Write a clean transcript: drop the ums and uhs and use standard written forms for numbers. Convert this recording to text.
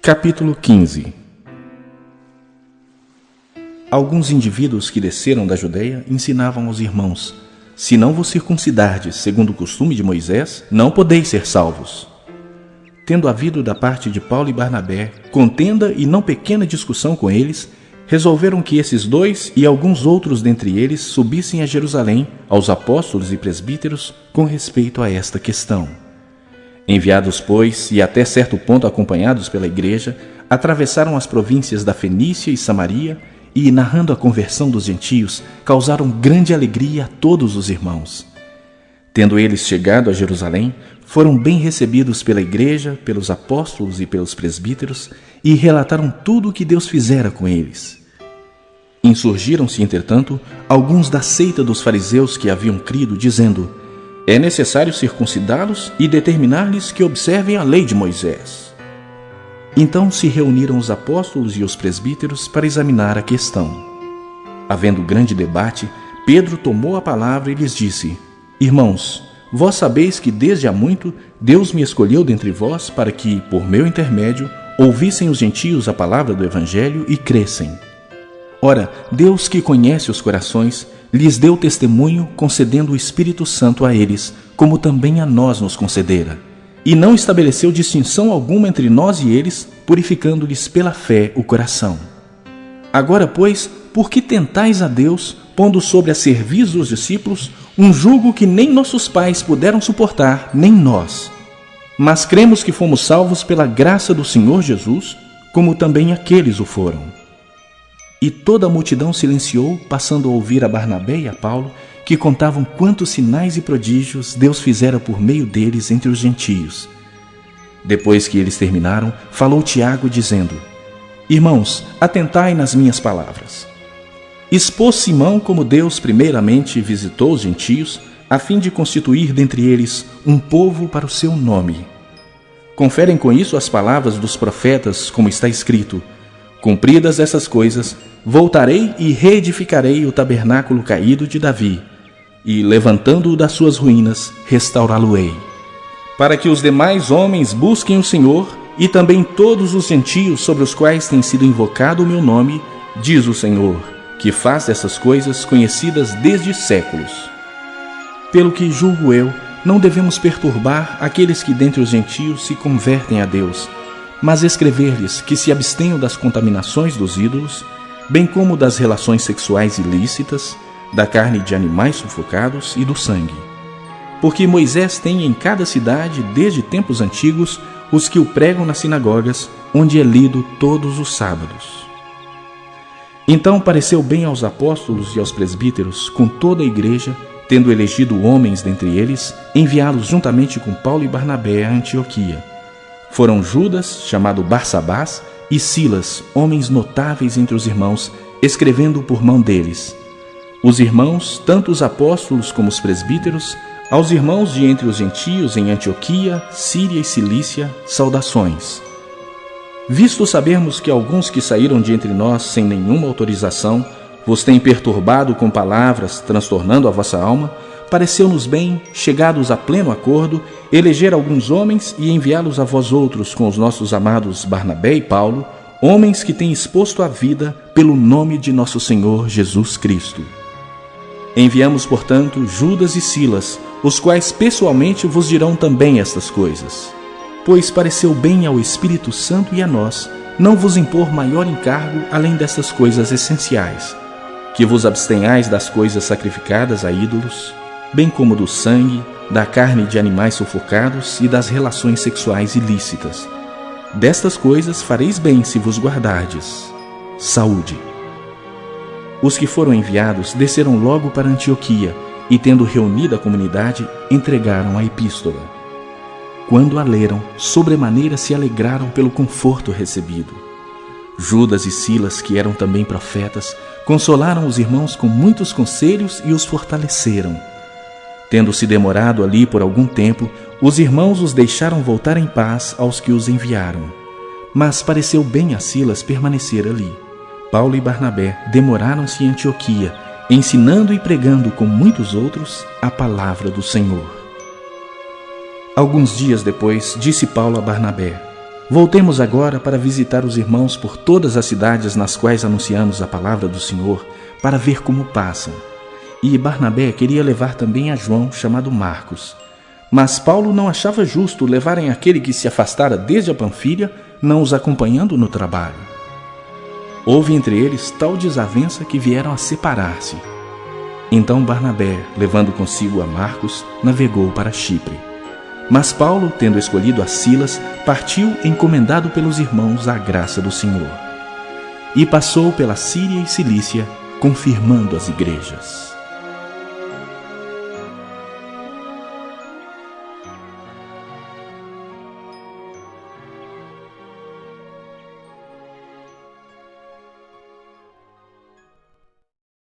Capítulo 15. Alguns indivíduos que desceram da Judeia ensinavam aos irmãos: se não vos circuncidardes segundo o costume de Moisés, não podeis ser salvos. Tendo havido da parte de Paulo e Barnabé contenda e não pequena discussão com eles, resolveram que esses dois e alguns outros dentre eles subissem a Jerusalém aos apóstolos e presbíteros com respeito a esta questão. Enviados, pois, e até certo ponto acompanhados pela igreja, atravessaram as províncias da Fenícia e Samaria e, narrando a conversão dos gentios, causaram grande alegria a todos os irmãos. Tendo eles chegado a Jerusalém, foram bem recebidos pela igreja, pelos apóstolos e pelos presbíteros, e relataram tudo o que Deus fizera com eles. Insurgiram-se, entretanto, alguns da seita dos fariseus que haviam crido, dizendo: é necessário circuncidá-los e determinar-lhes que observem a lei de Moisés. Então se reuniram os apóstolos e os presbíteros para examinar a questão. Havendo grande debate, Pedro tomou a palavra e lhes disse: irmãos, vós sabeis que desde há muito Deus me escolheu dentre vós para que, por meu intermédio, ouvissem os gentios a palavra do Evangelho e crescem. Ora, Deus, que conhece os corações, lhes deu testemunho, concedendo o Espírito Santo a eles, como também a nós nos concedera. E não estabeleceu distinção alguma entre nós e eles, purificando-lhes pela fé o coração. Agora, pois, por que tentais a Deus, pondo sobre a cerviz dos discípulos um jugo que nem nossos pais puderam suportar, nem nós? Mas cremos que fomos salvos pela graça do Senhor Jesus, como também aqueles o foram. E toda a multidão silenciou, passando a ouvir a Barnabé e a Paulo, que contavam quantos sinais e prodígios Deus fizera por meio deles entre os gentios. Depois que eles terminaram, falou Tiago, dizendo: irmãos, atentai nas minhas palavras. Expôs Simão como Deus primeiramente visitou os gentios, a fim de constituir dentre eles um povo para o seu nome. Conferem com isso as palavras dos profetas, como está escrito: cumpridas essas coisas, voltarei e reedificarei o tabernáculo caído de Davi, e, levantando-o das suas ruínas, restaurá-lo-ei. Para que os demais homens busquem o Senhor, e também todos os gentios sobre os quais tem sido invocado o meu nome, diz o Senhor, que faz essas coisas conhecidas desde séculos. Pelo que julgo eu, não devemos perturbar aqueles que dentre os gentios se convertem a Deus, mas escrever-lhes que se abstenham das contaminações dos ídolos, bem como das relações sexuais ilícitas, da carne de animais sufocados e do sangue. Porque Moisés tem em cada cidade, desde tempos antigos, os que o pregam nas sinagogas, onde é lido todos os sábados. Então pareceu bem aos apóstolos e aos presbíteros, com toda a igreja, tendo elegido homens dentre eles, enviá-los juntamente com Paulo e Barnabé a Antioquia. Foram Judas, chamado Barsabás, e Silas, homens notáveis entre os irmãos, escrevendo por mão deles. Os irmãos, tanto os apóstolos como os presbíteros, aos irmãos de entre os gentios em Antioquia, Síria e Cilícia, saudações. Visto sabermos que alguns que saíram de entre nós sem nenhuma autorização vos têm perturbado com palavras, transtornando a vossa alma, pareceu-nos bem, chegados a pleno acordo, eleger alguns homens e enviá-los a vós outros com os nossos amados Barnabé e Paulo, homens que têm exposto a vida pelo nome de nosso Senhor Jesus Cristo. Enviamos, portanto, Judas e Silas, os quais pessoalmente vos dirão também estas coisas. Pois pareceu bem ao Espírito Santo e a nós não vos impor maior encargo além destas coisas essenciais, que vos abstenhais das coisas sacrificadas a ídolos, bem como do sangue, da carne de animais sufocados e das relações sexuais ilícitas. Destas coisas fareis bem se vos guardardes. Saúde. Os que foram enviados desceram logo para Antioquia e, tendo reunido a comunidade, entregaram a epístola. Quando a leram, sobremaneira se alegraram pelo conforto recebido. Judas e Silas, que eram também profetas, consolaram os irmãos com muitos conselhos e os fortaleceram. Tendo-se demorado ali por algum tempo, os irmãos os deixaram voltar em paz aos que os enviaram. Mas pareceu bem a Silas permanecer ali. Paulo e Barnabé demoraram-se em Antioquia, ensinando e pregando com muitos outros a palavra do Senhor. Alguns dias depois, disse Paulo a Barnabé: Voltemos agora para visitar os irmãos por todas as cidades nas quais anunciamos a palavra do Senhor, para ver como passam. E Barnabé queria levar também a João, chamado Marcos. Mas Paulo não achava justo levarem aquele que se afastara desde a Panfilha, não os acompanhando no trabalho. Houve entre eles tal desavença que vieram a separar-se. Então Barnabé, levando consigo a Marcos, navegou para Chipre. Mas Paulo, tendo escolhido a Silas, partiu encomendado pelos irmãos à graça do Senhor. E passou pela Síria e Cilícia, confirmando as igrejas.